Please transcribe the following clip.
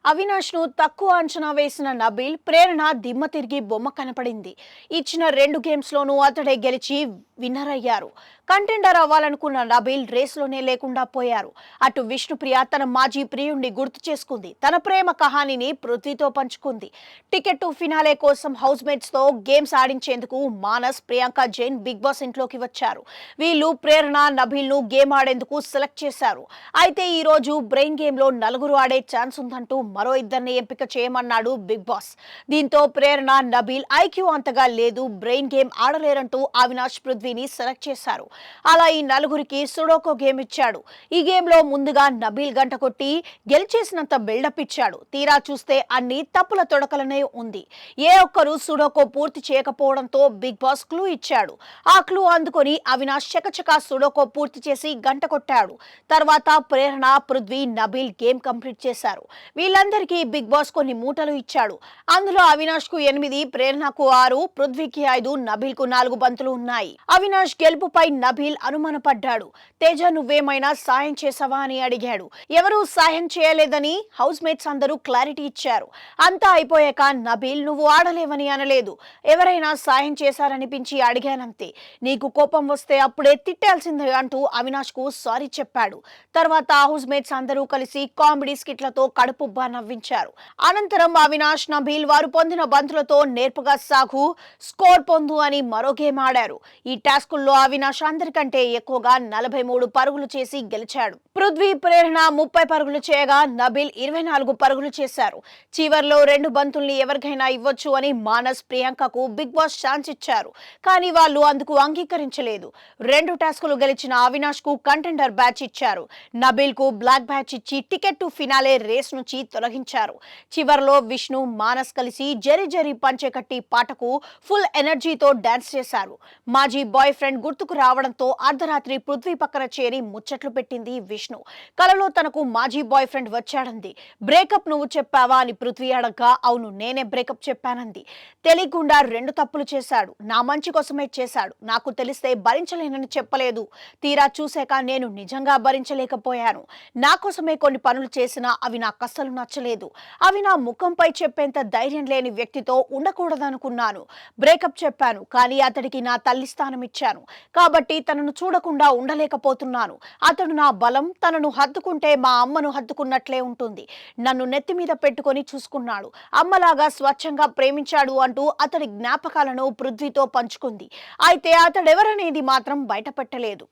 అవినాష్ ను తక్కువ అంచనా వేసిన నబీల్ ప్రేరణ దిమ్మ తిరిగి బొమ్మ కనపడింది. ఇచ్చిన 2 గేమ్స్ లోనూ అతడే గెలిచి విన్నర్ అయ్యారు. కంటెండర్ అవ్వాలనుకున్న నబీల్ రేసులోనే లేకుండా పోయారు. అటు విష్ణుప్రియ తన మాజీ ప్రియుణ్ణి గుర్తు చేసుకుంది. తన ప్రేమ కహానీని పృథ్వీతో పంచుకుంది. టికెట్ టు ఫినాలే కోసం హౌస్ మేట్స్ తో గేమ్స్ ఆడించేందుకు మానస్, ప్రియాంక జైన్ బిగ్ బాస్ ఇంట్లోకి వచ్చారు. వీళ్ళు ప్రేరణ, నబీల్ ను గేమ్ ఆడేందుకు సెలెక్ట్ చేశారు. అయితే ఈ రోజు బ్రెయిన్ గేమ్ లో నలుగురు ఆడే ఛాన్స్ ఉందంటూ మరో ఇద్దరిని ఎంపిక చేయమన్నాడు బిగ్ బాస్. దీంతో ప్రేరణ, నబీల్ ఐక్యూ అంతగా లేదు, బ్రెయిన్ గేమ్ ఆడలేరంటూ అవినాష్, పృథ్వీని సెలెక్ట్ చేశారు. అలా ఈ నలుగురికి సుడోకో గేమ్ ఇచ్చాడు. ఈ గేమ్ లో ముందుగా నబీల్ గంట కొట్టి గెలిచేసినంత బిల్డప్ ఇచ్చాడు. తీరా చూస్తే అన్ని తప్పుల తొడకలనే ఉంది. ఏ ఒక్కరు సుడోకో పూర్తి చేయకపోవడంతో బిగ్ బాస్ క్లూ ఇచ్చాడు. ఆ క్లూ అందుకొని అవినాష్ చకచకా సుడోకో పూర్తి చేసి గంట కొట్టాడు. తర్వాత ప్రేరణ, పృథ్వీ, నబీల్ గేమ్ కంప్లీట్ చేశారు. వీళ్ళందరికీ బిగ్ బాస్ కొన్ని మూటలు ఇచ్చాడు. అందులో అవినాష్ కు 8, ప్రేరణకు 6, పృథ్వీకి 5, నబీల్ కు 4 బంతులు ఉన్నాయి. అవినాష్ గెలుపుపై నబీల్ అనుమానపడ్డాడు. తేజ, నువ్వేమైనా సాయం చేసావా అని అడిగాడు. ఎవరూ సాయం చేయలేదని హౌస్ మేట్స్ అందరూ క్లారిటీ ఇచ్చారు. అంతా అయిపోయాక నబీల్, నువ్వు ఆడలేవని అనలేదు, ఎవరైనా సాయం చేశారనిపించి అడిగానంతే, నీకు కోపం వస్తే అప్పుడే తిట్టాల్సిందే అంటూ అవినాష్ కు సారీ చెప్పాడు. తర్వాత హౌస్ మేట్స్ అందరూ కలిసి కామెడీ స్కిట్లతో కడుపుబ్బా నవ్వించారు. అనంతరం అవినాష్, నబీల్ వారు పొందిన బంతులతో నేర్పుగా సాగు, స్కోర్ పొందు అని మరో గేమ్ ఆడారు. ఈ టాస్కుల్లో అవినాష్ అందరికంటే ఎక్కువగా 43 పరుగులు చేసి గెలిచాడు. పృథ్వీ, ప్రేరణ 30 పరుగులు చేయగా నబీల్ 24 పరుగులు చేశారు. చివర్లో 2 బంతుల్ని ఎవరికైనా ఇవ్వచ్చు అని మానస్, ప్రియాంకకు బిగ్ బాస్ ఛాన్స్ ఇచ్చారు. కానీ వాళ్ళు అందుకు అంగీకరించలేదు. 2 టాస్కులు గెలిచిన అవినాష్ కు కంటెండర్ బ్యాచ్ ఇచ్చారు. నబీల్ కు బ్లాక్ బ్యాచ్ ఇచ్చి టికెట్ టు ఫినాలే రేస్ నుంచి తొలగించారు. చివర్లో విష్ణు, మానస్ కలిసి జరి జరి పంచె కట్టి పాటకు ఫుల్ ఎనర్జీతో డాన్స్ చేశారు. మాజీ బాయ్ ఫ్రెండ్ గుర్తుకు రావడంతో అర్ధరాత్రి పృథ్వీ పక్కన చేరి ముచ్చట్లు పెట్టింది విష్ణు. కలలో తనకు మాజీ బాయ్ ఫ్రెండ్ వచ్చాడంది. బ్రేకప్ నువ్వు చెప్పావా అని పృథ్వీ అడగ్గా అవును నేనే బ్రేకప్ చెప్పానంది. తెలియకుండా 2 తప్పులు చేశాడు. నా మంచి కోసమే చేశాడు. నాకు తెలిస్తే భరించలేనని చెప్పలేదు. తీరా చూశాక నేను నిజంగా భరించలేకపోయాను. నా కోసమే కొన్ని పనులు చేసినా అవి నాకు అస్సలు నచ్చలేదు. అవి నా ముఖంపై చెప్పేంత ధైర్యం లేని వ్యక్తితో ఉండకూడదనుకున్నాను. బ్రేకప్ చెప్పాను, కానీ అతడికి నా తల్లి స్థానం ఇచ్చాను. కాబట్టి తనను చూడకుండా ఉండలేకపోతున్నాను. అతడు నా బలం. తనను హత్తుకుంటే మా అమ్మను హత్తుకున్నట్లే ఉంటుంది. నన్ను నెత్తి మీద పెట్టుకొని చూసుకున్నాడు. అమ్మలాగా స్వచ్ఛంగా ప్రేమించాడు అంటూ అతడి జ్ఞాపకాలను పృథ్వీతో పంచుకుంది. అయితే అతడెవరనేది మాత్రం బయటపెట్టలేదు.